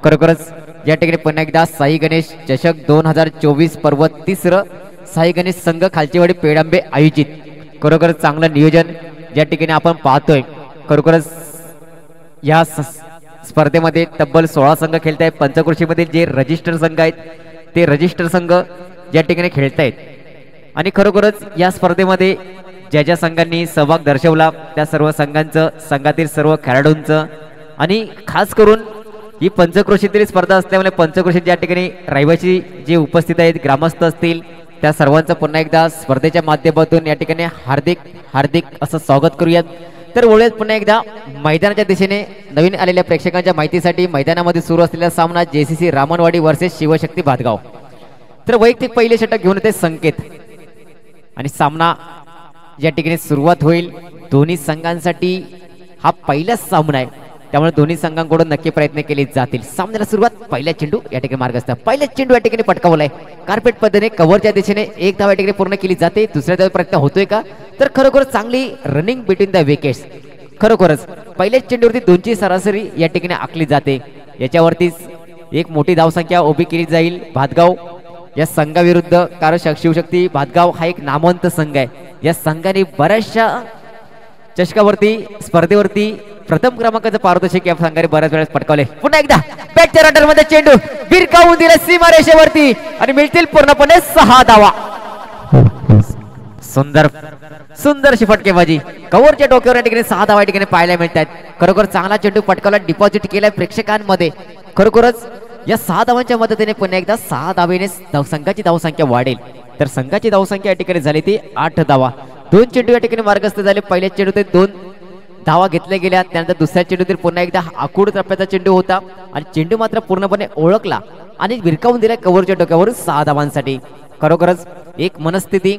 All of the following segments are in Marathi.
खरोखरच या ठिकाणी पुन्हा एकदा साई गणेश चषक 2024 पर्व 3 साई गणेश संघ खालचीवाडी पेडांबे आयोजित. खरोखरच चांगलं नियोजन या ठिकाणी आपण पाहतोय. खरोखरच या स्पर्धेमध्ये तब्बल 16 संघ खेळत आहेत. पंचक्रोशीमधील जे रजिस्टर संघ आहेत ते रजिस्टर संघ या ठिकाणी खेळत आहेत. आणि खरोखरच या स्पर्धेमध्ये ज्या ज्या संघांनी सहभाग दर्शवला त्या सर्व संघांचं, संघातील सर्व खेळाडूंचं आणि खास करून ही पंचक्रोशीतील स्पर्धा असल्यामुळे पंचक्रोशीत या ठिकाणी रहिवासी जे उपस्थित आहेत, ग्रामस्थ असतील, त्या सर्वांचं पुन्हा एकदा स्पर्धेच्या माध्यमातून या ठिकाणी हार्दिक हार्दिक असं स्वागत करूयात. तर वळूयात पुन्हा एकदा मैदानाच्या दिशेने. नवीन आलेल्या प्रेक्षकांच्या माहितीसाठी मैदानामध्ये सुरू असलेला सामना JCC रामनवाडी वर्सेस शिवशक्ती भातगाव. तर वैयक्तिक पहिले षटक घेऊन येते संकेत आणि सामना या ठिकाणी सुरुवात होईल. दोन्ही संघांसाठी हा पहिलाच सामना आहे, त्यामुळे दोन्ही संघांकडून नक्की प्रयत्न केले जातील. सामन्याला सुरुवात पहिला चेंडू या ठिकाणी मार्गस्थ. पहिला चेंडू या ठिकाणी पटकावलाय कार्पेट पद्धतीने कव्हरच्या दिशेने. एक धाव या ठिकाणी पूर्ण केली जाते. दुसऱ्या धाव प्रयत्न होतोय का? तर खरोखर चांगली रनिंग बिटवीन द विकेट्स. खरोखरच पहिल्याच चेंडूवरती 2ची सरासरी या ठिकाणी आखली जाते. याच्यावरतीच एक मोठी धावसंख्या उभी केली जाईल भातगाव या संघाविरुद्ध. कारण शिवशक्ती भातगाव हा एक नामवंत संघ आहे. या संघाने बऱ्याचशा चषकावरती स्पर्धेवरती प्रथम क्रमांकाचं पारितोषिक या संघाने बऱ्याच वेळेस पटकावले. पुन्हा एकदा बॅटच्या रडर मध्ये चेंडू भिरकावून दिला सीमारेषेवरती आणि मिळतील पूर्णपणे 6 धावा. सुंदर सुंदरशी फटकेबाजी कव्हरच्या डोक्यावर या ठिकाणी 6 धावा या ठिकाणी पाहायला मिळतात. खरोखर चांगला चेंडू पटकावला, डिपॉझिट केलाय प्रेक्षकांमध्ये. खरोखरच या 6 धावांच्या मदतीने पुन्हा एकदा 6 धावेने संघाची धावसंख्या वाढेल. तर संघाची धावसंख्या या ठिकाणी झाली ती 8 धावा. 2 चेंडू या ठिकाणी मार्गस्थ झाले. पहिल्या चेंडू ते 2 धावा घेतल्या गेल्या. त्यानंतर दुसऱ्या चेंडूतील पुन्हा एकदा आखूड टप्प्याचा चेंडू होता आणि चेंडू मात्र पूर्णपणे ओळखला आणि भिरकावून दिला कव्हरच्या डोक्यावरून 6 धावांसाठी. खरोखरच एक मनस्थिती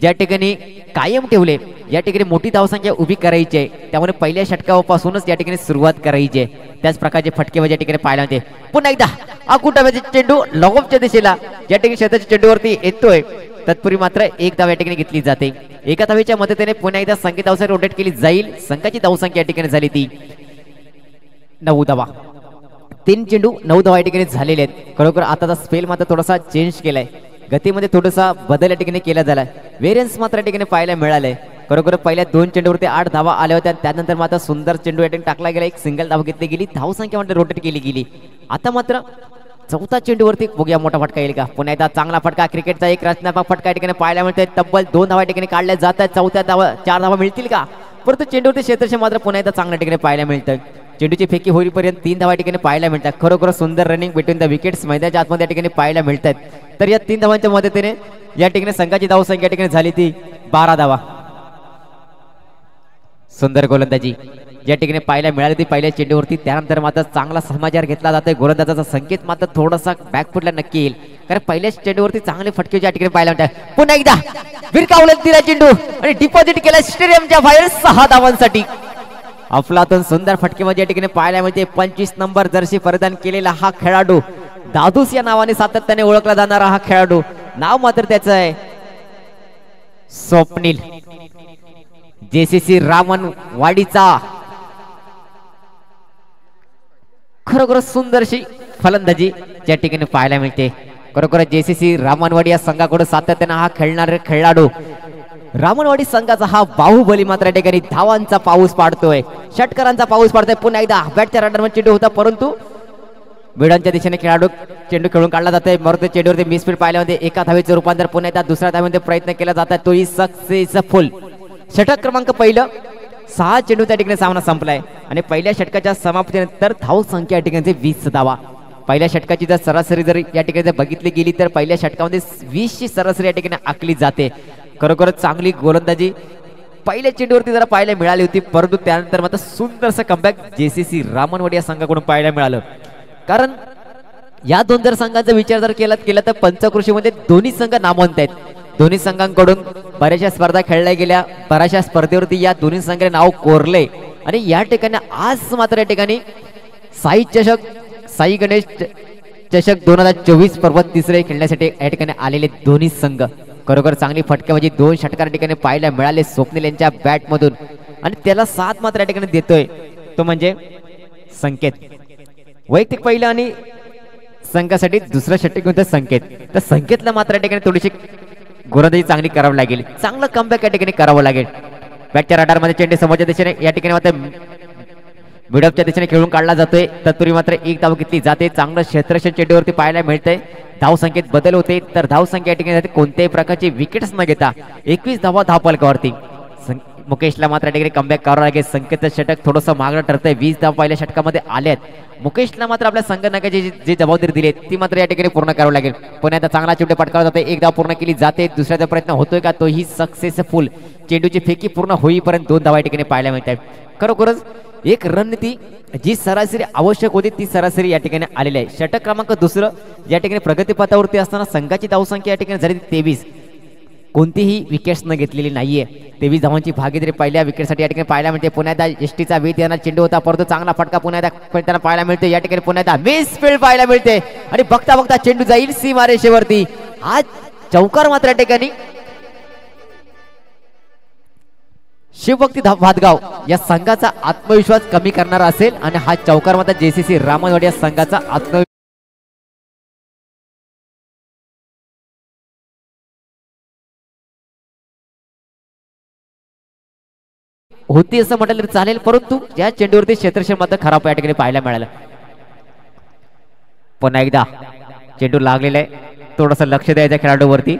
ज्या ठिकाणी कायम ठेवले. या ठिकाणी मोठी धावसंख्या उभी करायची आहे, त्यामुळे पहिल्या षटकापासूनच या ठिकाणी सुरुवात करायची आहे. त्याच प्रकारचे फटकेबाजी या ठिकाणी पाहायला मिळते. पुन्हा एकदा आखूड टप्प्याचा चेंडू लॉगऑफच्या दिशेला या ठिकाणी शेताच्या चेंडूवरती येतोय. तत्पूर्वी मात्र एक धाव या ठिकाणी घेतली जाते. एका धावेच्या मदतीने पुन्हा एकदा संख्या धावसंख्या रोटेट केली जाईल. संघाची धावसंख्या या ठिकाणी झाली ती 9 धावा. 3 चेंडू 9 धावा या ठिकाणी झालेले आहेत. खरोखर आताचा स्पेल मात्र थोडासा चेंज केलाय, गतीमध्ये थोडासा बदल या ठिकाणी केला झाला. व्हेरियन्स मात्र या ठिकाणी पाहायला मिळालंय. खरोखर पहिल्या 2 चेंडूवरती 8 धावा आल्या होत्या. त्यानंतर मात्र सुंदर चेंडू या ठिकाणी टाकला गेला, एक सिंगल धाव घेतली गेली, धावसंख्या मात्र रोटेट केली गेली. आता मात्र 4था चेंडूवरती बघूया मोठा फटका येईल का. पुन्हा एकदा चांगला फटका, क्रिकेटचा एक रचनात्मक फटका या ठिकाणी पाहायला मिळतोय. तब्बल 2 धावा या ठिकाणी काढल्या जात आहेत. 4थ्या धावा 4 धावा मिळतील का? परंतु चेंडूवरती क्षेत्रक्षण मात्र पुन्हा एकदा चांगल्या ठिकाणी पाहायला मिळतं. चेंडूची फेकी होईपर्यंत 3 धावा या ठिकाणी पाहायला मिळतात. खरोखर सुंदर रनिंग बिटवीन द विकेट्स मैदानाच्या आतमध्ये या ठिकाणी पाहायला मिळतात. तर या 3 धावांच्या मदतीने या ठिकाणी संघाची धावसंख्या या ठिकाणी झाली ती 12 धावा. सुंदर गोलंदाजी या ठिकाणी पाहायला मिळाली ती पहिल्या चेंडूवरती. त्यानंतर मात्र चांगला समाचार घेतला जातोय. गोलंदाजाचा संकेत मात्र थोडासा बॅकफुटला नक्की येईल, कारण पहिल्याच चेंडूवरती चांगले फटके या ठिकाणी पाहायला मिळतात. पुन्हा एकदा भिरकावलं दिला चेंडू आणि डिपॉझिट केला स्टेडियमच्या बाहेर 6 धावांसाठी. अफलातून सुंदर फटकेबाजी या ठिकाणी पाहायला मिळते. 25 नंबर जर्सी परिधान केलेला हा खेळाडू, दादूस या नावाने सातत्याने ओळखला जाणारा हा खेळाडू, नाव मात्र त्याचं आहे स्वप्नील. JCC रामनवाडीचा खरोखर सुंदरशी फलंदाजी या ठिकाणी पाहायला मिळते. खरोखर JCC रामनवाडी या संघाकडून सातत्याने हा खेळणारे खेळाडू, रामनवाडी संघाचा हा बाहुबली मात्र या ठिकाणी धावांचा पाऊस पाडतोय, षटकारांचा पाऊस पाडतोय. पुन्हा एकदा बॅटच्या रडारमध्ये चेंडू होता, परंतु बिडांच्या दिशेने खेळाडू चेंडू खेळून काढला जातोय. मरोते चेंडूवरती मिसफील्ड पाहिल्या मध्ये एका धावेचं रूपांतर पुन्हा एकदा दुसऱ्या धावेमध्ये प्रयत्न केला जात आहे, तोही सक्सेसफुल. षटक क्रमांक पहिलं 6 चेंडू त्या ठिकाणी सामना संपलाय आणि पहिल्या षटकाच्या समाप्तीनंतर धाव संख्या या ठिकाणी 20 धावा. पहिल्या षटकाची जर सरासरी जर या ठिकाणी जर बघितली गेली तर पहिल्या षटकामध्ये 20ची सरासरी या ठिकाणी आखली जाते. खरोखरच चांगली गोलंदाजी पहिल्या चेंडूवरती जरा पाहायला मिळाली होती, परंतु त्यानंतर मात्र सुंदरसं कमबॅक JCC रामनवाडी या संघाकडून पाहायला मिळालं. कारण या 2 जर संघांचा विचार जर केला तर पंचक्रोशीमध्ये दोन्ही संघ नामवंत आहेत. दोन्ही संघांकडून बऱ्याचशा स्पर्धा खेळल्या गेल्या, बऱ्याचशा स्पर्धेवरती या दोन्ही संघाने नाव कोरले आणि या ठिकाणी आज मात्र या ठिकाणी साई गणेश चषक 2024 पर्व 3 खेळण्यासाठी या ठिकाणी आलेले दोन्ही संघ. खरोखर चांगली फटकेबाजी 2 षटकार ठिकाणी पाहायला मिळाले स्वप्नील यांच्या बॅट मधून आणि त्याला साथ मात्र या ठिकाणी देतोय तो म्हणजे संकेत. वैयक्तिक पहिलं आणि संघासाठी दुसरा षटक घेऊन संकेत. तर संकेतला मात्र या ठिकाणी थोडीशी गोलंदाजी चांगली करावी लागेल, चांगलं कमबॅक या ठिकाणी करावं लागेल. बॅटच्या रडारमध्ये चेंडू समोरच्या दिशेने या ठिकाणी मात्र मिडअपच्या दिशेने खेळून काढला जातोय. तत्पूर्वी मात्र एक धाव घेतली जाते. चांगलं क्षेत्ररक्षण चेंडूवरती पाहायला मिळतंय. धाव संख्येत बदल होते, तर धाव संख्या या ठिकाणी कोणत्याही प्रकारची विकेट्स न घेता 21 धावा धावफलकावरती. मुकेशला मात्र या ठिकाणी कमबॅक करावं लागेल. संकेतचं षटक थोडंसं मागणं ठरतंय. 20 धाव पहिल्या षटकामध्ये आल्यात. मुकेशला मात्र आपल्या संघटनाची जी जबाबदारी दिली ती मात्र या ठिकाणी पूर्ण करावी लागेल. पण आता चांगला चेंडू पटकावला जातोय. एक धाव पूर्ण केली जाते. दुसऱ्याचा प्रयत्न होतोय का, तोही सक्सेसफुल. चेंडूची फेकी पूर्ण होईपर्यंत 2 धावा या ठिकाणी पाहायला मिळत आहेत. खरोखरच एक रणनीती जी सरासरी आवश्यक होती ती सरासरी या ठिकाणी आलेली आहे. षटक क्रमांक दुसरं या ठिकाणी प्रगतीपथावरती असताना संघाची धावसंख्या या ठिकाणी झाली 23. कोणतीही विकेट्स न घेतलेली नाहीये. 23 धावांची भागीदारी पहिल्या विकेटसाठी या ठिकाणी पाहायला मिळते. पुन्हा एकदा एसटीचा वेध येणार चेंडू होता, परंतु चांगला फटका पुन्हा एकदा त्यांना पाहायला मिळते. या ठिकाणी पुन्हा एकदा मिस फील्ड पाहायला मिळते आणि बघता बघता चेंडू जाईल सीमारेषेवरती. आज चौकार मात्र या ठिकाणी शिवभक्ती भातगाव या संघाचा आत्मविश्वास कमी करणारा असेल आणि हा चौकार मात्र जेसीसी रामनवाडी या संघाचा आत्मविश्वास होती असं म्हटलं तरी चालेल, परंतु या चेंडूवरती क्षेत्ररक्षण मात्र खराब या ठिकाणी पाहायला मिळालं. पुन्हा एकदा चेंडू लागलेला आहे, थोडंसं लक्ष द्यायचं खेळाडूवरती.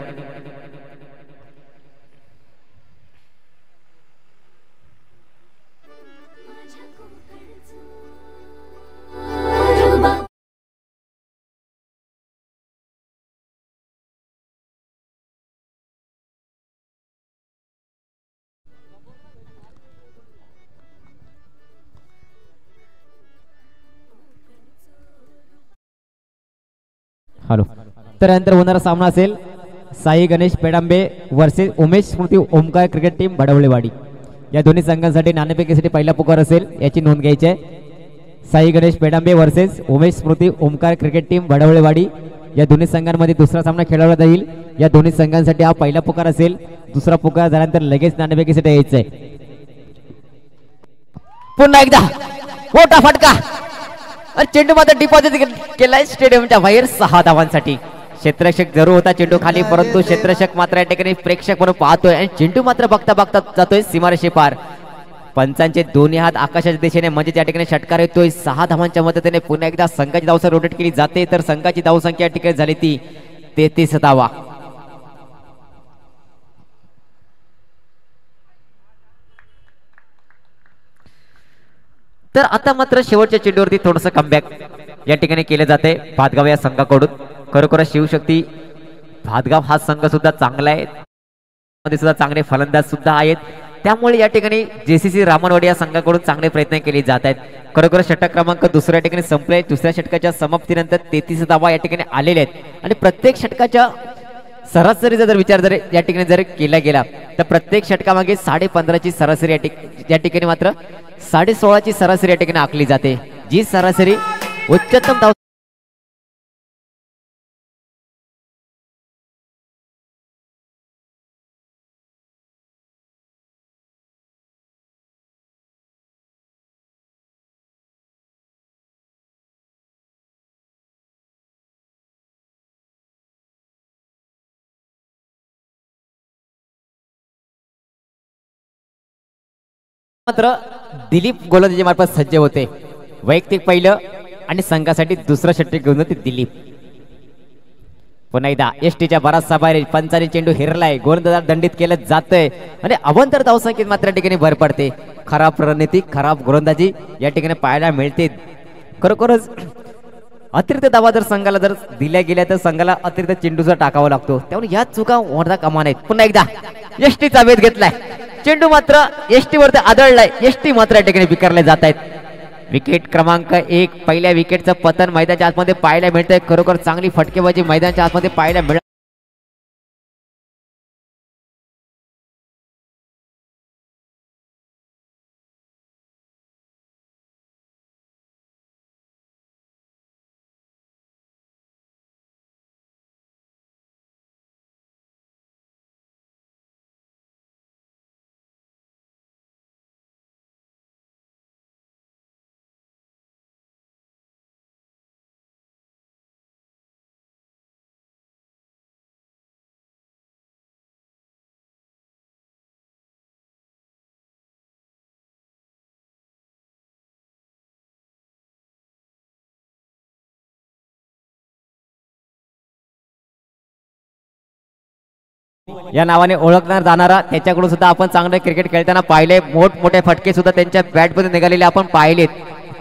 हॅलो. तर नंतर होणारा सामना असेल साई गणेश पेडांबे वर्सेस उमेश स्मृती ओमकार क्रिकेट टीम भडवळेवाडी. या दोन्ही संघांसाठी नाणेफेकीसाठी पहिला पुकार असेल, याची नोंद घ्यायची आहे. साई गणेश पेडांबे वर्सेस उमेश स्मृती ओमकार क्रिकेट टीम भडवळेवाडी या दोन्ही संघांमध्ये दुसरा सामना खेळवला जाईल. या दोन्ही संघांसाठी हा पहिला पुकार असेल. दुसरा पुकार झाल्यानंतर लगेच नाणेफेकीसाठी यायचं आहे. पुन्हा एकदा मोठा फटका, चेंडू मात्र डिपॉझिट केलाय स्टेडियमच्या बाहेर 6 धावांसाठी. क्षेत्ररक्षक जरूर होता चेंडू खाली, परंतु क्षेत्ररक्षक मात्र या ठिकाणी प्रेक्षक म्हणून पाहतोय आणि चेंडू मात्र बघता बघता जातोय सीमारेषे पार. पंचांचे दोन्ही हात आकाशाच्या दिशेने म्हणजे त्या ठिकाणी षटकार येतोय. 6 धावांच्या मदतीने पुन्हा एकदा संघाची धावसंख्या रोटेट केली जाते, तर संघाची धावसंख्या या ठिकाणी झाली ती 33 धावा. तर आता मात्र शेवटच्या चेंडूवरती थोडंसं कमबॅक या ठिकाणी केले जाते भातगाव या संघाकडून. खरोखर शिवशक्ती भातगाव हा संघ सुद्धा चांगला आहे, मध्ये सुद्धा चांगले फलंदाज सुद्धा आहेत. त्यामुळे या ठिकाणी जेसीसी रामनवाडी या संघाकडून चांगले प्रयत्न केले जात आहेत. खरोखर षटक क्रमांक दुसऱ्या ठिकाणी संपले. दुसऱ्या षटकाच्या समाप्तीनंतर 33 धावा या ठिकाणी आलेल्या आहेत आणि प्रत्येक षटकाच्या सरासरीचा जर विचार जर या ठिकाणी जर केला गेला तर प्रत्येक षटकामागे 15.5ची सरासरी या ठिकाणी मात्र 16.5ची सरासरी या ठिकाणी आखली जाते, जी सरासरी उच्चतम धाव मात्र दिलीप गोलंदाजी मार्फत सज्ज होते. वैयक्तिक पहिलं आणि संघासाठी दुसरं षटक घेऊन होते दिलीप. पुन्हा एकदा एसटीच्या बराचसा बाहेर पंचाने चेंडू हिरलाय, गोलंदाज दंडित केलं जातंय आणि अवंतर धावसंख्येत मात्र या ठिकाणी भर पडते. खराब रणनीती, खराब गोलंदाजी या ठिकाणी पाहायला मिळते. खरोखरच अतिरिक्त धावा जर संघाला जर दिल्या गेल्या तर संघाला अतिरिक्त चेंडूचा टाकावा लागतो, त्यामुळे या चुका होता कामा नाहीत. पुन्हा एकदा एसटीचा वेध घेतलाय, चेंडू मात्र एसटी वरती आदळलाय. एसटी मात्र या ठिकाणी विकारले जात आहेत. विकेट क्रमांक 1 पहिल्या विकेटचं पतन मैदानाच्या आतमध्ये पाहायला मिळतंय. खरोखर चांगली फटकेबाजी मैदानाच्या आतमध्ये पाहायला मिळत. या नावाने ओळखणार जाणारा, त्याच्याकडून सुद्धा आपण चांगले क्रिकेट खेळताना पाहिले. मोठमोठे फटके सुद्धा त्यांच्या बॅटमध्ये निघालेले आपण पाहिलेत.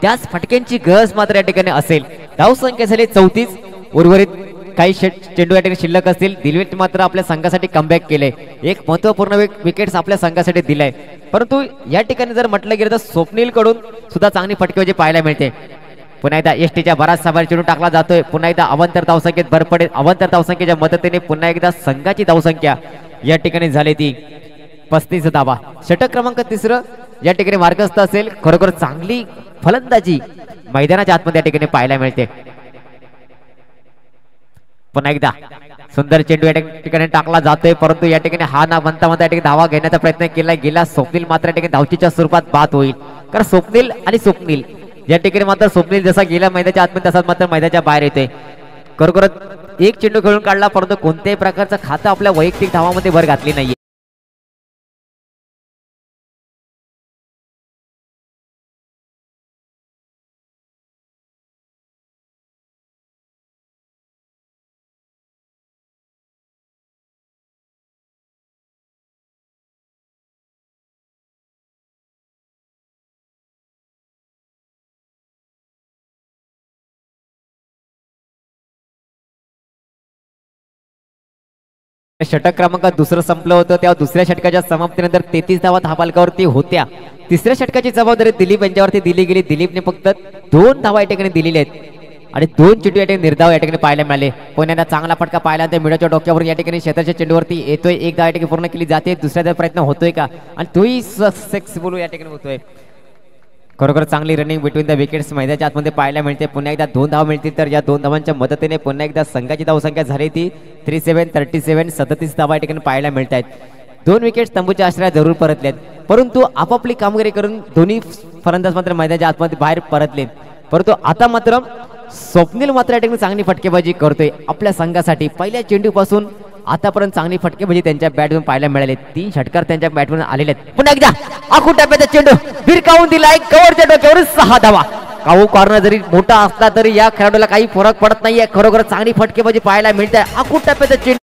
त्याच फटक्यांची गरज मात्र या ठिकाणी असेल. धावसंख्या झाली 34. उर्वरित काही चेंडू या ठिकाणी शिल्लक असतील. दिलवीत मात्र आपल्या संघासाठी कमबॅक केले. एक महत्वपूर्ण विकेट्स आपल्या संघासाठी दिलाय. परंतु या ठिकाणी जर म्हटलं गेलं तर स्वप्नील कडून सुद्धा चांगली फटकेबाजी पाहायला मिळते. पुन्हा एकदा एसटीच्या बराचसा बाहेर चेंडू टाकला जातोय. पुन्हा एकदा अवंतर धावसंख्येत भर पडेल. अवंतर धावसंख्येच्या मदतीने पुन्हा एकदा संघाची धावसंख्या या ठिकाणी झाली ती 35 धावा. षटक क्रमांक 3 या ठिकाणी मार्गस्थ असेल. खरोखर चांगली फलंदाजी मैदानाच्या आतमध्ये या ठिकाणी पाहायला मिळते. पुन्हा एकदा सुंदर चेंडू या ठिकाणी टाकला जातोय. परंतु या ठिकाणी हा ना म्हणता म्हणता या ठिकाणी धावा घेण्याचा प्रयत्न केला गेला. स्वप्नील मात्र या ठिकाणी धावचीच्या स्वरूपात बाद होईल. कारण स्वप्नील आणि स्वप्नील या ठिकाणी मात्र स्वप्नील जसा गेला मैदानाच्या आतमध्ये तसाच मात्र मैदानाच्या बाहेर येते. खरोखर एक चेंडू खेळून काढला, परंतु कोणत्याही प्रकारचं खातं आपल्या वैयक्तिक धावामध्ये भर घातली नाहीये. षटक क्रमांक 2 संपलं होतं. तेव्हा दुसऱ्या षटकाच्या समाप्तीनंतर 33 धावा धाबालकावरती होत्या. तिसऱ्या षटकाची जबाबदारी दिलीप यांच्यावरती दिली गेली. दिलीपने फक्त 2 धावा या ठिकाणी दिलेल्या आहेत आणि 2 चेंडू या ठिकाणी निर्धाव या ठिकाणी पाहायला मिळाले. पुण्याला चांगला फटका पाहिला तर मिडोच्या डोक्यावर या ठिकाणी क्षेत्राच्या चेंडूवरती येतोय. एक धाव या ठिकाणी पूर्ण केली जाते. दुसऱ्या प्रयत्न होतोय का आणि तोही सक्सेसफुल या ठिकाणी होतोय. खरोखर चांगली रनिंग बिटवीन द विकेट्स मैदानाच्या आतमध्ये पाहायला मिळते. पुन्हा एकदा 2 धावा मिळतील तर या 2 धावांच्या मदतीने पुन्हा एकदा संघाची धावसंख्या झाली ती 37 धावा या ठिकाणी पाहायला मिळत आहेत. 2 विकेट्स तंबूच्या आश्रयात जरूर परतलेत, परंतु आपापली कामगिरी करून दोन्ही फलंदाज मात्र मैदानाच्या आतमध्ये बाहेर परतले. परंतु आता मात्र स्वप्नील मात्र या ठिकाणी चांगली फटकेबाजी करतोय आपल्या संघासाठी. पहिल्या चेंडूपासून आतापर्यंत चांगली फटकेबाजी त्यांच्या बॅटवरून पाहायला मिळाले. 3 षटकार त्यांच्या बॅटवरून आलेले आहेत. पुन्हा एकदा आखून टप्प्याचा चेंडू भिरकावून दिलाय. कव्हरच्या डोक्यावर 6 धावा. काऊ कॉर्नर जरी मोठा असला तरी या खेळाडूला काही फरक पडत नाहीये. खरोखर चांगली फटकेबाजी पाहायला मिळते. आखून टप्प्याचा चेंडू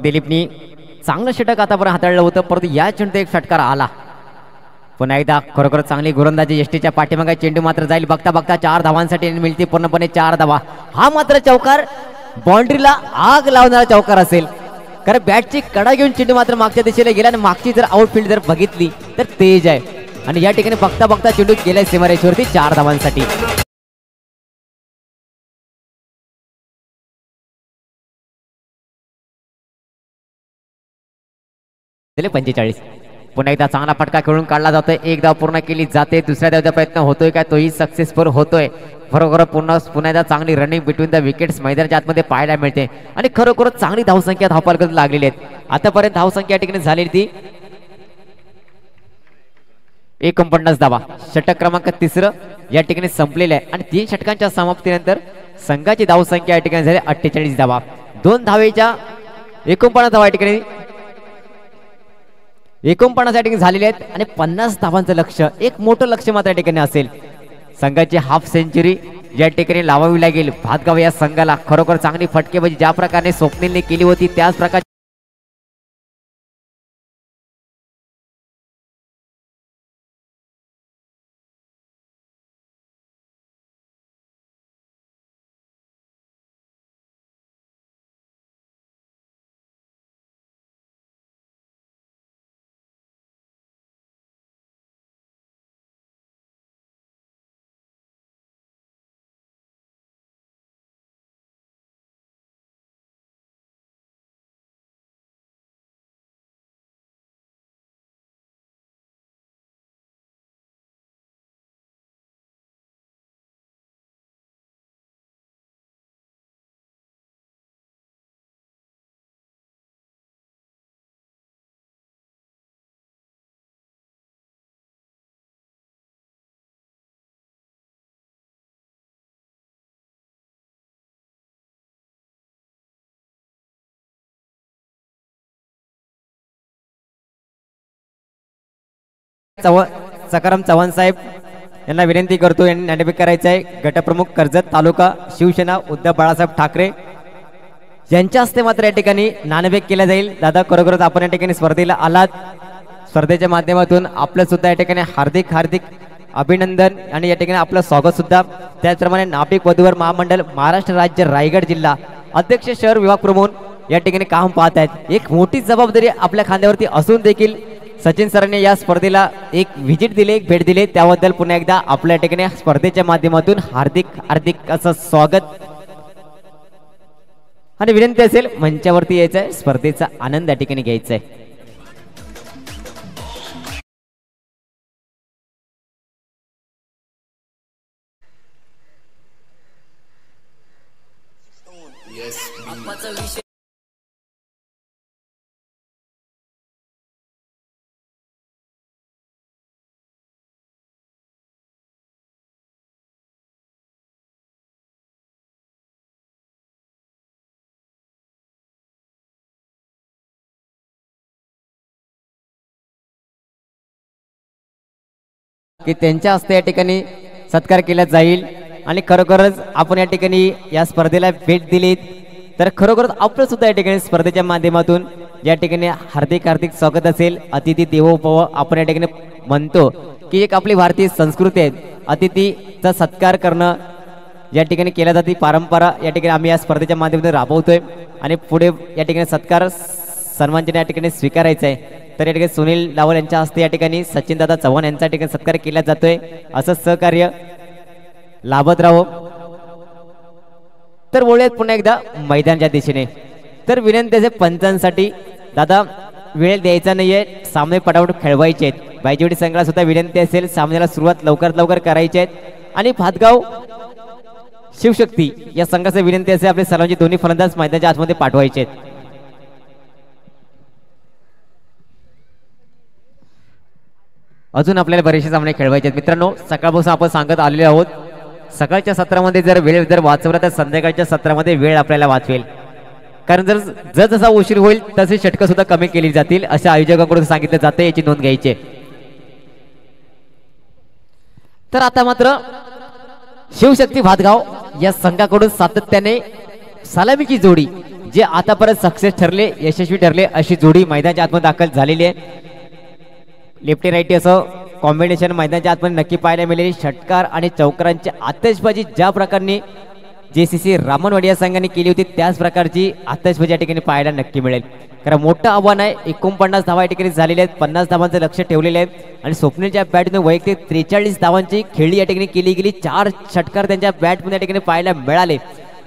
दिलीपनी चांगलं षटक आतापर्यंत हाताळलं होतं, परंतु या चेंडूत एक षटकार आला. पुन्हा एकदा खरोखर चांगली गोलंदाजी एसटीच्या पाठीमागे. चेंडू मात्र जाईल बघता बघता 4 धावांसाठी मिळते पूर्णपणे 4 धावा. हा मात्र चौकार बाउंड्रीला आग लावणारा चौकार असेल, कारण बॅटची कडा घेऊन चेंडू मात्र मागच्या दिशेला गेला आणि मागची जर आउटफील्ड जर बघितली तर तेज आहे आणि या ठिकाणी बघता बघता चेंडू गेलाय सीमारेषेवरती 4 धावांसाठी. 45. पुन्हा एकदा चांगला फटका खेळून काढला जातोय. एक धाव पूर्ण केली जाते. दुसऱ्या धावचा प्रयत्न होतोय का, तोही सक्सेसफुल होतोय. खरोखर पुन्हा एकदा चांगली रनिंग बिटवीन द विकेट्स मैदानाच्या आतमध्ये पाहायला मिळते आणि खरोखरच चांगली धावसंख्या धावपालक लागलेली आहेत. आतापर्यंत धावसंख्या या ठिकाणी झालेली ती 49 धावा. षटक क्रमांक 3 या ठिकाणी संपलेला आहे आणि 3 षटकांच्या समाप्तीनंतर संघाची धावसंख्या या ठिकाणी झाली 48 धावा. 2 धावेच्या 49 धावा या ठिकाणी 49 या ठिकाणी झालेले आहेत आणि 50 धावांचं लक्ष्य, एक मोठं लक्ष्य मात्र या ठिकाणी असेल. संघाची हाफ सेंचुरी या ठिकाणी लावावी लागेल भातगाव या संघाला. खरोखर चांगली फटकेबाजी ज्या प्रकारे स्वप्नीलने केली होती त्याच प्रकारे सकाराम चव्हाण साहेब यांना विनंती करतो यांनी नाणेफेक करायचं आहे. गटप्रमुख कर्जत तालुका शिवसेना उद्धव बाळासाहेब ठाकरे यांच्या हस्ते मात्र या ठिकाणी नाणेफेक केला जाईल. दादा खरोखरच आपण या ठिकाणी स्पर्धेला आलात. स्पर्धेच्या माध्यमातून आपलं सुद्धा या ठिकाणी हार्दिक हार्दिक अभिनंदन आणि या ठिकाणी आपलं स्वागत सुद्धा. त्याचप्रमाणे नाभिक वधूवर महामंडळ महाराष्ट्र राज्य रायगड जिल्हा अध्यक्ष शहर विभाग प्रमुख या ठिकाणी काम पाहत आहेत. एक मोठी जबाबदारी आपल्या खांद्यावरती असून देखील सचिन सरांनी या स्पर्धेला एक व्हिजिट दिले, एक भेट दिली, त्याबद्दल पुन्हा एकदा आपल्या ठिकाणी स्पर्धेच्या माध्यमातून हार्दिक हार्दिक असं स्वागत आणि विनंती असेल मंचावरती यायचं आहे, स्पर्धेचा आनंद या ठिकाणी घ्यायचा आहे. की त्यांच्या हस्ते या ठिकाणी सत्कार केला जाईल आणि खरोखरच आपण या ठिकाणी या स्पर्धेला भेट दिलीत तर खरोखरच आपलं सुद्धा या ठिकाणी स्पर्धेच्या माध्यमातून या ठिकाणी हार्दिक हार्दिक स्वागत असेल. अतिथी देवो भव आपण या ठिकाणी म्हणतो की एक आपली भारतीय संस्कृती आहे, अतिथीचा सत्कार करणं या ठिकाणी केल्या जाते, परंपरा या ठिकाणी आम्ही या स्पर्धेच्या माध्यमातून राबवतोय आणि पुढे या ठिकाणी सत्कार सन्मानजन या ठिकाणी स्वीकारायचा आहे. तर या ठिकाणी सुनील लावल यांच्या हस्ते या ठिकाणी सचिन दादा चव्हाण यांच्या ठिकाणी सत्कार केला जातोय. असं सहकार्य लाभत राहो. तर बोलूयात पुन्हा एकदा मैदानच्या दिशेने. तर विनंती आहे पंचांसाठी दादा वेळ द्यायचा नाहीये, सामने पटापट खेळवायचे आहेत. बायजेवडी संघाला सुद्धा विनंती असेल सामन्याला सुरुवात लवकरात लवकर करायची आहे. आणि भातगाव शिवशक्ती या संघाची विनंती असेल आपले सर्वांचे दोन्ही फलंदाज मैदानाच्या आतमध्ये पाठवायचे आहेत. अजून आपल्याला बरेचसे सामने खेळवायचे आहेत. मित्रांनो सकाळपासून आपण सांगत आलेले आहोत सकाळच्या सत्रामध्ये जर वेळ जर वाचवला तर संध्याकाळच्या सत्रामध्ये वेळ आपल्याला वाचवेल, कारण जर जसा उशीर होईल तसे षटकं सुद्धा कमी केली जातील अशा आयोजकांकडून सांगितलं जाते, याची नोंद घ्यायची. तर आता मात्र शिवशक्ती भातगाव या संघाकडून सातत्याने सलामीची जोडी जे आतापर्यंत सक्सेस ठरले, यशस्वी ठरले अशी जोडी मैदानाच्या आतमध्ये दाखल झालेली आहे. लेफ्टी राईटी असं कॉम्बिनेशन मैदानाच्या आतमध्ये नक्की पाहायला मिळेल. षटकार आणि चौकारांची आतषबाजी ज्या प्रकारे JCC रामनवाडी या संघाने केली होती त्याच प्रकारची आतषबाजी या ठिकाणी पाहायला नक्की मिळेल. कारण मोठं आव्हान आहे. 49 धावा या ठिकाणी झालेल्या आहेत, 50 धावांचं लक्ष ठेवलेलं आहे आणि स्वप्नीलच्या बॅटने वैयक्तिक 43 धावांची खेळी या ठिकाणी केली गेली. 4 षटकार त्यांच्या बॅटमध्ये या ठिकाणी पाहायला मिळाले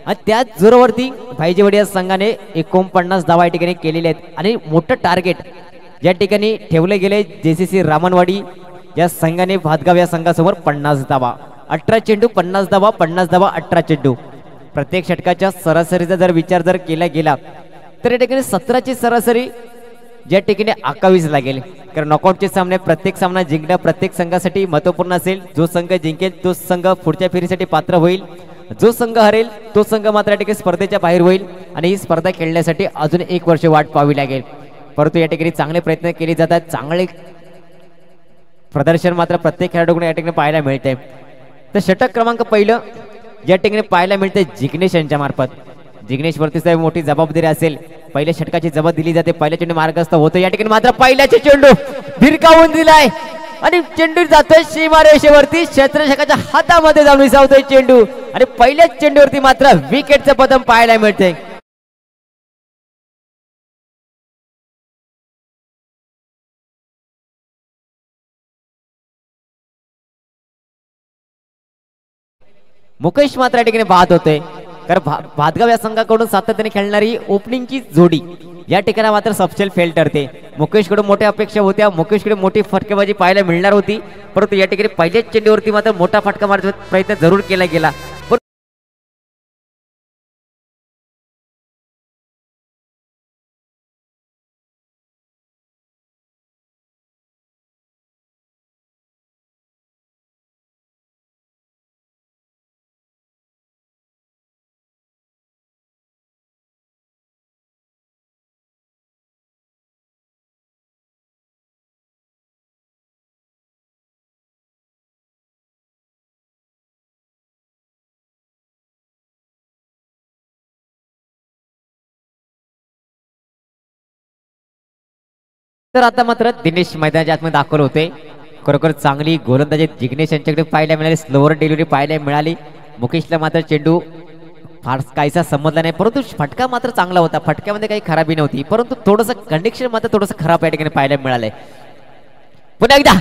आणि त्याच जोरावरती भाईजेवाडी या संघाने 49 धावा या ठिकाणी केलेल्या आहेत आणि मोठं टार्गेट या ठिकाणी ठेवले गेले. JCC रामनवाडी या संघाने भातगाव या संघासमोर 50 धावा, 18 चेंडू 50 धावा, 50 धावा 18 चेंडू. प्रत्येक षटकाच्या सरासरीचा जर विचार जर केला गेला तर या ठिकाणी 17ची सरासरी ज्या ठिकाणी 21 लागेल. कारण नॉकआउटचे सामने प्रत्येक सामना जिंकणं प्रत्येक संघासाठी महत्त्वपूर्ण असेल. जो संघ जिंकेल तो संघ पुढच्या फेरीसाठी पात्र होईल, जो संघ हरेल तो संघ मात्र या ठिकाणी स्पर्धेच्या बाहेर होईल आणि ही स्पर्धा खेळण्यासाठी अजून 1 वर्ष वाट पाहावी लागेल. परंतु या ठिकाणी चांगले प्रयत्न केले जातात, चांगले प्रदर्शन मात्र प्रत्येक खेळाडूकडून या ठिकाणी पाहायला मिळते. तर षटक क्रमांक पहिलं या ठिकाणी पाहायला मिळते जिग्नेश यांच्या मार्फत. जिग्नेश वरती मोठी जबाबदारी असेल, पहिल्या षटकाची जबाब दिली जाते, पहिल्या चेंडू मार्गस्थ होतो. या ठिकाणी मात्र पहिल्याचे चेंडू भिरकावून दिलाय आणि चेंडू जातोय सीमारेषेवरती, क्षेत्ररक्षकाच्या हातामध्ये जाऊन विसावतोय चेंडू आणि पहिल्याच चेंडूवरती मात्र विकेटचं पतन पाहायला मिळते. मुकेश मात्र या ठिकाणी बाद होतोय. कारण भातगाव या संघाकडून सातत्याने खेळणारी ओपनिंगची जोडी या ठिकाणी मात्र सबसेल फेल ठरते. मुकेशकडून मोठ्या अपेक्षा होत्या, मुकेशकडे मोठी फटकेबाजी पाहायला मिळणार होती, परंतु या ठिकाणी पहिल्याच चेंडूवरती मात्र मोठा फटका मारण्याचा प्रयत्न जरूर केला गेला. तर आता मात्र दिनेश मैदानाच्या आतमध्ये दाखल होते. खरोखर चांगली गोलंदाजी जिग्नेश यांच्याकडे पाहायला मिळाली, स्लोअर डिलिव्हरी पाहायला मिळाली. मुकेशला मात्र चेंडू फार काहीसा समजला नाही, परंतु फटका मात्र चांगला होता. फटक्यामध्ये काही खराबी नव्हती, परंतु थोडंसं कंडिक्शन मात्र थोडंसं खराब या ठिकाणी पाहायला मिळालंय. पुन्हा एकदा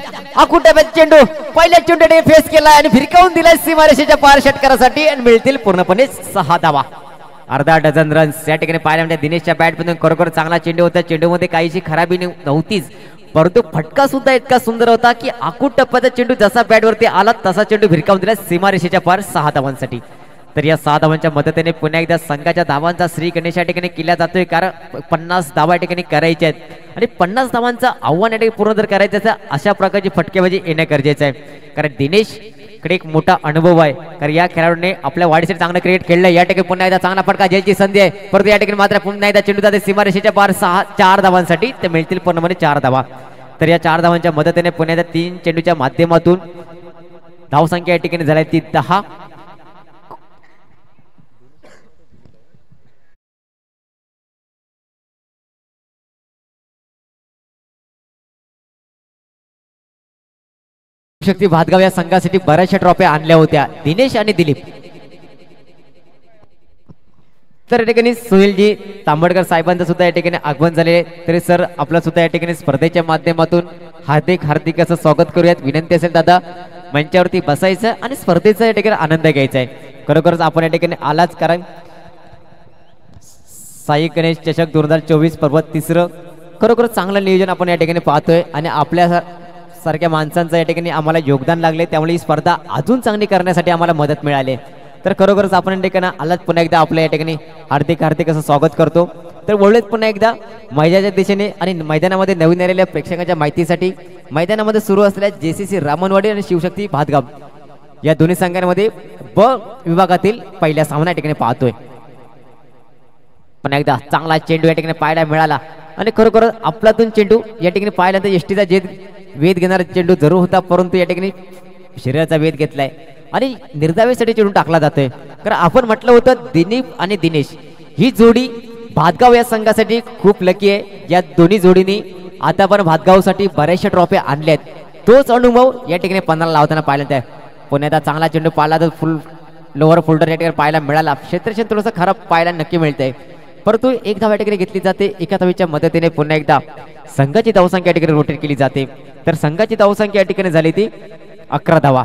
आकुटा चेंडू पहिल्या चेंडूने फेस केला आणि फिरकावून दिला सीमारेषेच्या पार षटकारासाठी आणि मिळतील पूर्णपणे 6 धावा. अर्धा डझन रन्स या ठिकाणी पाहायला मिळते. दिनेशच्या बॅटमधून खरोखर चांगला चेंडू होता. चेंडूमध्ये काहीशी खराबी नव्हतीच, परंतु फटका सुद्धा इतका सुंदर होता की आकुट टप्प्याचा चेंडू जसा बॅटवरती आला तसा चेंडू भिरकावून दिला सीमारेषेच्या पार 6 धावांसाठी. तर या 6 धावांच्या मदतीने पुन्हा एकदा संघाच्या धावांचा श्री गणेश या ठिकाणी केला जातोय, कारण 50 धावा या ठिकाणी करायच्या आहेत आणि 50 धावांचं आव्हान या ठिकाणी पूर्ण जर करायचं असेल अशा प्रकारची फटकेबाजी येणं गरजेचं आहे. कारण दिनेश कडे एक मोठा अनुभव आहे, कारण या खेळाडूने आपल्या वाढीसाठी चांगलं क्रिकेट खेळलं. या ठिकाणी पुन्हा एकदा चांगला फटका द्यायची संधी आहे, परंतु या ठिकाणी मात्र पुन्हा एकदा चेंडू जाते सीमारेषेच्या पार 4 धावांसाठी. ते मिळतील पूर्णपणे 4 धावा. तर या 4 धावांच्या मदतीने पुन्हा एकदा 3 चेंडूच्या माध्यमातून धावसंख्या या ठिकाणी झाली ती 10. शक्ती भातगाव या संघासाठी बऱ्याचशा ट्रॉफी आणल्या होत्या, दिनेश आणि दिलीप. तर या ठिकाणी सुनीलजी तांबडकर साहेबांचं सुद्धा या ठिकाणी आगमन झाले. तरी सर आपलं सुद्धा या ठिकाणी स्पर्धेच्या माध्यमातून हार्दिक असं स्वागत करूयात. विनंती असेल दादा मंचावरती बसायचं आणि स्पर्धेचा या ठिकाणी आनंद घ्यायचा आहे. खरोखरच आपण या ठिकाणी आलाच, कारण साई गणेश चषक 2024 पर्व 3 खरोखर चांगलं नियोजन आपण या ठिकाणी पाहतोय आणि आपल्या सारख्या माणसांचं या ठिकाणी आम्हाला योगदान लागले, त्यामुळे ही स्पर्धा अजून चांगली करण्यासाठी आम्हाला मदत मिळाली. तर खरोखरच आपण या ठिकाणी आलात पुन्हा एकदा आपल्या या ठिकाणी हार्दिक असं स्वागत करतो. तर वळूयात पुन्हा एकदा मैदानाच्या दिशेने आणि मैदानामध्ये नवीन आलेल्या प्रेक्षकांच्या माहितीसाठी मैदानामध्ये सुरू असलेल्या JCC रामनवाडी आणि शिवशक्ती भातगाव या दोन्ही संघांमध्ये ब विभागातील पहिल्या सामना या ठिकाणी पाहतोय. पुन्हा एकदा चांगला चेंडू या ठिकाणी पाहायला मिळाला आणि खरोखर आपलातून चेंडू या ठिकाणी पाहिला तर एसटीचा वेध घेणारा चेंडू जरूर होता, परंतु या ठिकाणी शरीराचा वेध घेतलाय आणि निर्धावेसाठी चेंडू टाकला जातोय. कारण आपण म्हटलं होतं दिलीप आणि दिनेश ही जोडी भातगाव या संघासाठी खूप लकी आहे. या दोन्ही जोडीने आता पण भातगावसाठी बऱ्याचशा ट्रॉफी आणल्यात. तोच अनुभव या ठिकाणी 15 लावताना पाहिला आहे. पुण्याचा चांगला चेंडू पाहिला तर फुल लोअर फोल्डर या ठिकाणी पाहायला मिळाला. क्षेत्र थोडंसं खराब पाहायला नक्की मिळतंय, परंतु एक धाव या ठिकाणी घेतली जाते. एका धावेच्या मदतीने पुन्हा एकदा संघाची धावसंख्या या ठिकाणी रोटेट केली जाते. तर संघाची धावसंख्या या ठिकाणी झाली ती 11 धावा.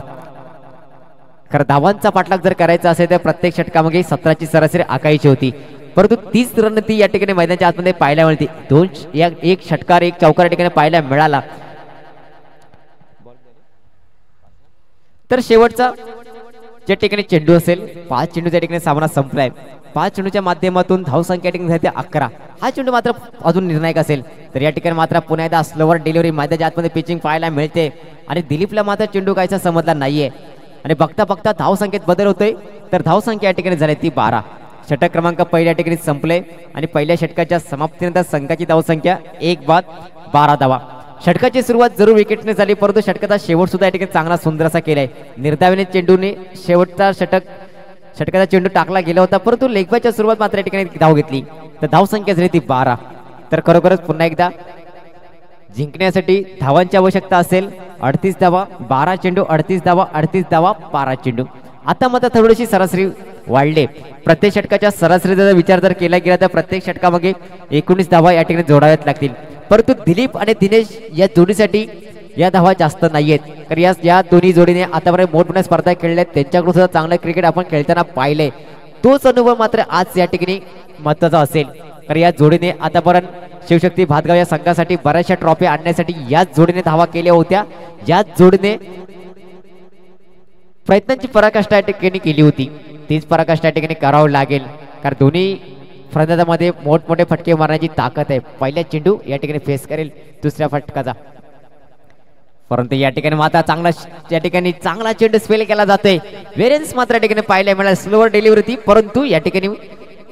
खरं धावांचा पाठलाग जर करायचा असेल तर प्रत्येक षटकामागे 17ची सरासरी आकायची होती, परंतु 30 रन ती या ठिकाणी मैदानाच्या आतमध्ये पाहायला मिळते. एक षटकार एक चौकार या ठिकाणी पाहायला मिळाला. तर शेवटचा ज्या ठिकाणी चेंडू असेल 5 चेंडूच्या ठिकाणी सामना संपलाय. 5 चेंडूच्या माध्यमातून धावसंख्या ठिकाणी झाली 11. हा चेंडू मात्र अजून निर्णायक असेल. तर या ठिकाणी मात्र पुन्हा एकदा स्लोवर डिलिव्हरी मैदानाच्या आतमध्ये पिचिंग पाहायला मिळते आणि दिलीपला मात्र चेंडू कायचा समजला नाहीये आणि बघता बघता धावसंख्येत बदल होतोय. तर धावसंख्या या ठिकाणी झाली ती 12. षटक क्रमांक पहिल्या ठिकाणी संपले आणि पहिल्या षटकाच्या समाप्तीनंतर संघाची धावसंख्या 1 बाद 12 धावा. षटकाची सुरुवात जरूर विकेटने झाली, परंतु षटकाचा शेवट सुद्धा या ठिकाणी चांगला सुंदर असा केलाय. निर्धावीने चेंडूने शेवटचा षटकाचा चेंडू टाकला गेला होता, परंतु लेगबाच्या सुरुवात मात्र या ठिकाणी धाव घेतली. तर धावसंख्या झाली ती 12. तर खरोखरच पुन्हा एकदा जिंकण्यासाठी धावांची आवश्यकता असेल 38 धावा 12 चेंडू 38 धावा 38 धावा 12 चेंडू. आता मात्र थोडीशी सरासरी वाढले. प्रत्येक षटकाच्या सरासरीचा विचार जर केला गेला तर प्रत्येक षटकामागे 19 धावा या ठिकाणी जोडाव्यात लागतील, परंतु दिलीप आणि दिनेश या जोडीसाठी या धावा जास्त नाहीयेत. कारण या दोन्ही जोडीने आतापर्यंत मोठमोठ्या स्पर्धा खेळल्या, त्यांच्याकडून सुद्धा चांगलं क्रिकेट आपण खेळताना पाहिले. तोच अनुभव मात्र आज या ठिकाणी महत्त्वाचा असेल. कारण या जोडीने आतापर्यंत शिवशक्ती भातगाव या संघासाठी बऱ्याचशा ट्रॉफी आणण्यासाठी याच जोडीने धावा केल्या होत्या. याच जोडीने प्रयत्नांची पराकाष्ठा या ठिकाणी केली होती. तीच पराकाष्ठा या ठिकाणी करावं लागेल, कारण दोन्ही फलंदाजामध्ये मोठमोठे फटके मारण्याची ताकद आहे. पहिला चेंडू या ठिकाणी फेस करेल दुसऱ्या फटकाचा, परंतु या ठिकाणी मात्र चांगला चेंडू स्पेल केला जातोय. वेरियन्स मात्र या ठिकाणी पाहायला मिळाला. स्लोअर डिलिव्हरी होती, परंतु या ठिकाणी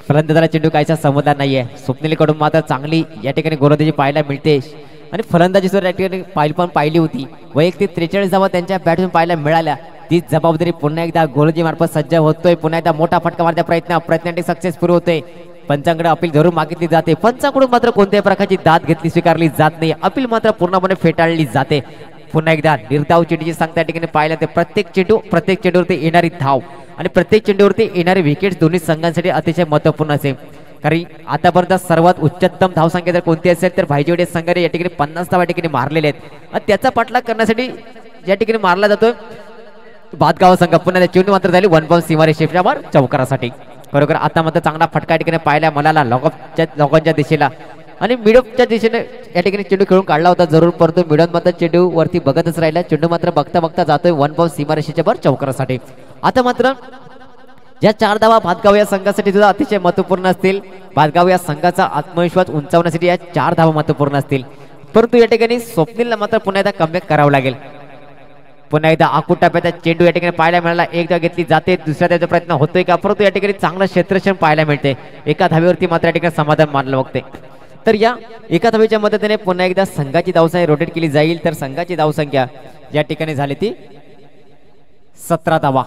फलंदाजाला चेंडू कायचा समजला नाहीये. स्वप्नीलकडून मात्र चांगली या ठिकाणी गोलंदाजी पाहायला मिळते आणि फलंदाजी सुद्धा या ठिकाणी पाहिली होती. वैयक्तिक 43 धावा त्यांच्या बॅटमधून पाहायला मिळाल्या. ती जबाबदारी पुन्हा एकदा गोलंदाजी मार्फत सज्ज होतोय. पुन्हा एकदा मोठा फटका मारण्याचा प्रयत्न सक्सेसफुल होतोय. पंचांकडे अपील जरूर मागितली जाते, पंचांकडून मात्र कोणत्याही प्रकारची दाद घेतली स्वीकारली जात नाही, अपील मात्र पूर्णपणे फेटाळली जाते. पुन्हा एकदा निर्धाव चेंडूची सांगता ठिकाणी पाहिलं तर प्रत्येक चेंडूवरती येणारी धाव आणि प्रत्येक चेंडूवरती येणारे विकेट्स दोन्ही संघांसाठी अतिशय महत्त्वपूर्ण असेल. कारण आतापर्यंत सर्वात उच्चतम धावसंख्या जर कोणती असेल तर भाईजेवडे संघाने या ठिकाणी 50 धावा ठिकाणी मारलेले आहेत आणि त्याचा पाठलाग करण्यासाठी या ठिकाणी मारला जातोय भातगाव संघ. पुन्हा चेंडू मात्र झाली 1 बाउंस सीमारेषेवर चौकारासाठी. खरोखर आता मात्र चांगला फटका ठिकाणी पाहायला मला लॉकॉनच्या दिशेला आणि मिडऑफच्या दिशेने या ठिकाणी चेंडू खेळून काढला होता जरूर, परंतु मिडऑन मात्र चेंडू वरती बघतच राहिला. चेंडू मात्र बघता बघता जातोय 1 बाउंस सीमारेषेच्या वर चौकारासाठी. आता मात्र ज्या 4 धावा भातगाव या संघासाठी सुद्धा अतिशय महत्त्वपूर्ण असतील. भातगाव या संघाचा आत्मविश्वास उंचावण्यासाठी या 4 धावा महत्त्वपूर्ण असतील, परंतु या ठिकाणी स्वप्नीलला मात्र पुन्हा एकदा कमबॅक करावं लागेल. पुन्हा एकदा आखूट टप्प्याचा चेंडू या ठिकाणी पाहायला मिळाला, एकदा घेतली जाते, दुसऱ्या त्याचा प्रयत्न होतोय का, परंतु या ठिकाणी चांगलं क्षेत्ररक्षण पाहायला मिळते. एका धावेवरती मात्र या ठिकाणी समाधान मानलं बघते. तर या एका धावेच्या मदतीने पुन्हा एकदा संघाची धावसंख्या रोटेट केली जाईल. तर संघाची धावसंख्या या ठिकाणी झाली ती 17 धावा.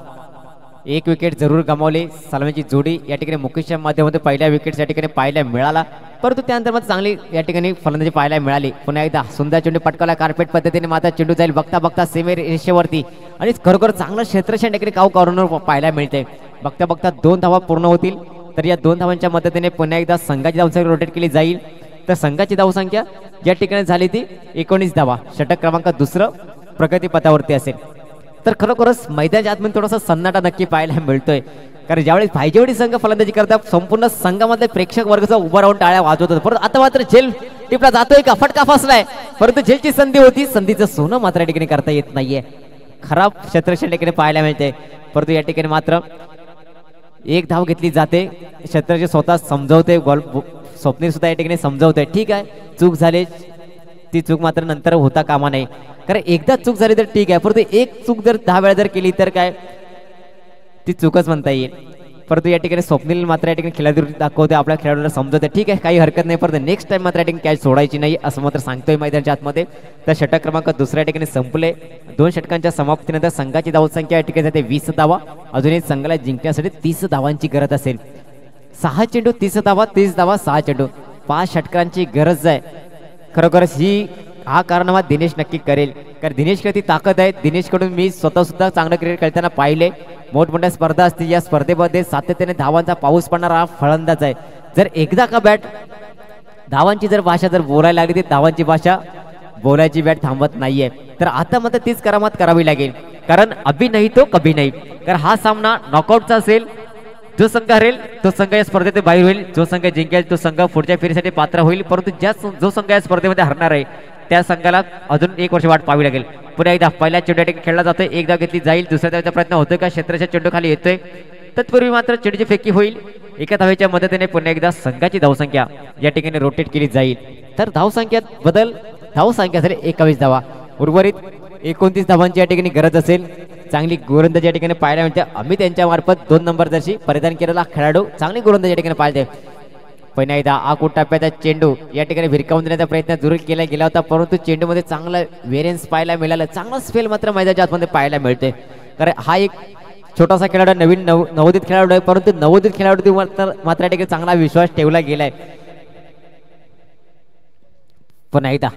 1 विकेट जरूर गमावले. सलामीची जोडी या ठिकाणी मुकेशच्या माध्यमातून पहिल्या विकेट या ठिकाणी पाहायला मिळाला, परंतु त्यानंतर मात्र चांगली या ठिकाणी फलंदाजी पाहायला मिळाली. पुन्हा एकदा सुंदर चेंडू पटकावला कार्पेट पद्धतीने, मात्र चेंडू जाईल बघता बघता सीमे रेषेवरती आणि खरोखर चांगलं क्षेत्ररक्षण ठिकाणी काव कॉर्नर पाहायला मिळते. बघता बघता 2 धावा पूर्ण होतील. तर या 2 धावांच्या मदतीने पुन्हा एकदा संघाची धावसंख्या रोटेट केली जाईल. तर संघाची धावसंख्या या ठिकाणी झाली ती 19 धावा. षटक क्रमांक 2 प्रगतीपथावरती असेल. तर खरोखरच मैदानाच्या आतमध्ये थोडासा सन्नाटा नक्की पाहायला मिळतोय, कारण ज्यावेळेस भाईजेवडी संघ फलंदाजी करतात संपूर्ण संघामधले प्रेक्षक वर्ग उभा राहून टाळ्या वाजवत होता, परंतु आता मात्र झेल टिपला जातोय का, फटका फसलाय, परंतु झेलची संधी होती, संधीचं सोनं मात्र या ठिकाणी करता येत नाहीये. खराब क्षेत्ररक्षण ठिकाणी पाहायला मिळते, परंतु या ठिकाणी मात्र 1 धाव घेतली जाते. क्षेत्ररक्षण स्वतः समजवते, स्वप्नील सुद्धा या ठिकाणी समजवते, ठीक आहे चूक झाली, ती चूक मात्र नंतर होता कामा नाही. कारण एकदा चूक झाली तर ठीक आहे, परंतु एक चूक जर 10 वेळा जर केली तर काय ती चूकच म्हणता येईल. परंतु या ठिकाणी स्वप्नील मात्र या ठिकाणी खेळाडू दाखवते, आपल्या खेळाडूला समजवते, ठीक आहे काही हरकत नाही, परंतु नेक्स्ट टाइम मात्र या ठिकाणी कॅच सोडायची नाही असं मात्र सांगतोय मैदानाच्या आतमध्ये. तर षटक क्रमांक 2 ठिकाणी संपले. 2 षटकांच्या समाप्तीनंतर संघाची धावसंख्या या ठिकाणी जाते 20 धावा. अजूनही संघाला जिंकण्यासाठी 30 धावांची गरज असेल. 6 चेंडू 30 धावा, 30 धावा 6 चेंडू, 5 षटकांची गरज आहे. खरोखरच हा कारनामा दिनेश नक्की करेल, कारण दिनेशकडे ती ताकद आहे. दिनेशकडून मी स्वतः सुद्धा चांगलं क्रिकेट खेळताना पाहिले. मोठमोठ्या स्पर्धा असतील, या स्पर्धेमध्ये सातत्याने धावांचा पाऊस पडणारा हा फलंदाज आहे. जर एकदा का बॅट धावांची जर भाषा जर बोलायला लागली, ती धावांची भाषा बोलायची बॅट थांबत नाहीये. तर आता मात्र तीच करामात करावी लागेल, कारण अभी नाही तो कभी नाही. कारण हा सामना नॉकआउटचा असेल, जो संघ हरेल तो संघ या स्पर्धेत बाहेर होईल, जो संघ जिंकेल तो संघ पुढच्या फेरीसाठी पात्र होईल. परंतु जो संघ या स्पर्धेमध्ये हरणार आहे त्या संघाला अजून 1 वर्ष वाट पाहावी लागेल. पुन्हा एकदा पहिल्या चेंडू खेळला जातोय, एक धाव घेतली जाईल, दुसऱ्या धावेचा प्रयत्न होतोय का, क्षेत्राच्या चेंडू खाली येतोय, तत्पूर्वी मात्र चेंडूची फेकी होईल. एका धावेच्या मदतीने पुन्हा एकदा संघाची धावसंख्या या ठिकाणी रोटेट केली जाईल. तर धावसंख्यात बदल, धावसंख्या झाली 21 धावा. उर्वरित 29 धावांची या ठिकाणी गरज असेल. चांगली गोलंदाजी या ठिकाणी पाहायला मिळते. अमित यांच्या मार्फत 2 नंबर जर्सी परिधान केलेला खेळाडू चांगली गोलंदाजी या ठिकाणी पाहिजे. पुन्हा एकदा आखूट टप्प्याचा चेंडू या ठिकाणी भिरकावून देण्याचा प्रयत्न जरूर केला गेला होता, परंतु चेंडूमध्ये चांगला व्हेरियन्स पाहायला मिळाला, चांगला स्पेल मात्र मैदानाच्या आतमध्ये पाहायला मिळते. कारण हा एक छोटासा खेळाडू, नवीन नवोदित खेळाडू आहे, परंतु नवोदित खेळाडू मात्र या ठिकाणी चांगला विश्वास ठेवला गेलाय. पुन्हा एकदा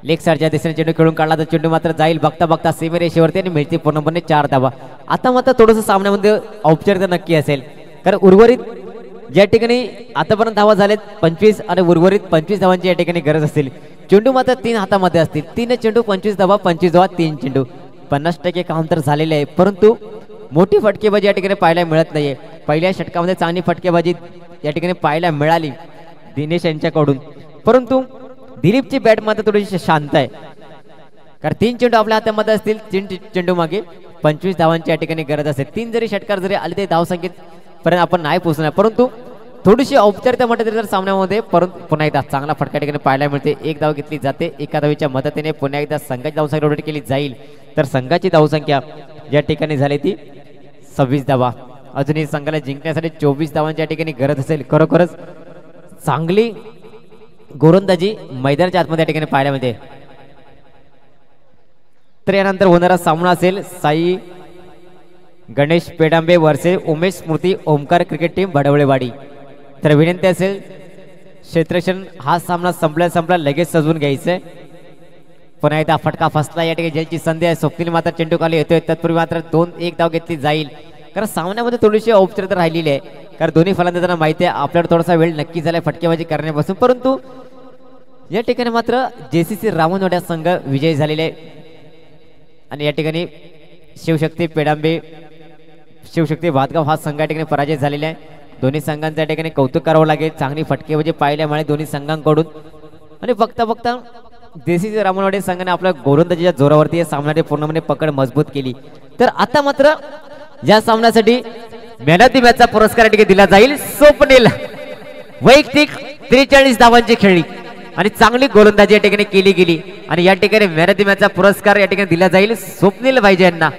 लेग साईडच्या दिशेने चेंडू खेळून काढला तर चेंडू मात्र जाईल बघता बघता सीमेरेषेवरती आणि मिळते पूर्णपणे 4 धावा. आता मात्र थोडंसं सामन्यामध्ये औपचारिकता नक्की असेल, कारण उर्वरित ज्या ठिकाणी आतापर्यंत धावा झालेत 25 आणि उर्वरित 25 धावांची या ठिकाणी गरज असेल. चेंडू मात्र 3 हातामध्ये असतील, 3 चेंडू 25 धावा, 25 धावा 3 चेंडू, 50% काम तर झालेले आहे, परंतु मोठी फटकेबाजी या ठिकाणी पाहायला मिळत नाहीये. पहिल्या षटकामध्ये चांगली फटकेबाजी या ठिकाणी पाहायला मिळाली दिनेश यांच्याकडून, परंतु दिलीपची बॅट मात्र थोडीशी शांत आहे. कारण 3 चेंडू आपल्या हातामध्ये असतील, 3 चेंडू मागे 25 धावांची या ठिकाणी गरज असेल. 3 जरी षटकार जरी आले तरी धावसंख्येत पर्यंत आपण नाही पोहोचणार, परंतु थोडीशी औपचारिकता म्हटलं तरी जर सामन्यामध्ये परंतु पुन्हा एकदा चांगला फटका ठिकाणी पाहायला मिळते. 1 धाव घेतली जाते. एका धावेच्या मदतीने पुन्हा एकदा संघाची धावसंख्या रोटेट केली जाईल. तर संघाची धावसंख्या या ठिकाणी झाली ती 26 धावा. अजूनही संघाला जिंकण्यासाठी 24 धावांची या ठिकाणी गरज असेल. खरोखरच चांगली गोलंदाजी मैदानाच्या आतमध्ये या ठिकाणी पाहायला मिळते. तर यानंतर होणारा सामना असेल साई गणेश पेडांबे वर्सेस उमेश स्मृती ओमकार क्रिकेट टीम बडवळेवाडी. तर विनंती असेल क्षेत्ररक्षण हा सामना संपला लगेच सजवून घ्यायचंय. पुन्हा एकदा फटका फसला या ठिकाणी ज्यांची संधी आहे. स्वप्नील मात्र चेंडू खाली येतोय तत्पूर्वी मात्र 2-1 धाव घेतली जाईल. कारण सामन्यामध्ये थोडीशी औपचारिकता राहिलेली आहे. कारण दोन्ही फलंदाजांना माहिती आहे आपल्याला थोडासा वेळ नक्की झालाय फटकेबाजी करण्यापासून. परंतु या ठिकाणी मात्र JCC रामनवाडा संघ विजयी झालेले आहे. आणि या ठिकाणी शिवशक्ती पेडांबे शिवशक्ती भातगाव हा संघ या ठिकाणी पराजय झालेला आहे. दोन्ही संघांचं या ठिकाणी कौतुक करावं लागेल. चांगली फटकेबाजी पाहिल्यामुळे दोन्ही संघांकडून. आणि बघता JCC रामनवाडे संघाने आपल्या गोलंदाजीच्या जोरावरती या सामन्याने पूर्णपणे पकड मजबूत केली. तर आता मात्र या सामन्यासाठी मॅन ऑफ द मॅचचा पुरस्कार या ठिकाणी दिला जाईल. स्वप्नील वैयक्तिक 43 धावांची खेळली आणि चांगली गोलंदाजी या ठिकाणी केली गेली आणि या ठिकाणी मॅन ऑफ द मॅचचा पुरस्कार या ठिकाणी दिला जाईल स्वप्नील भाईजे यांना.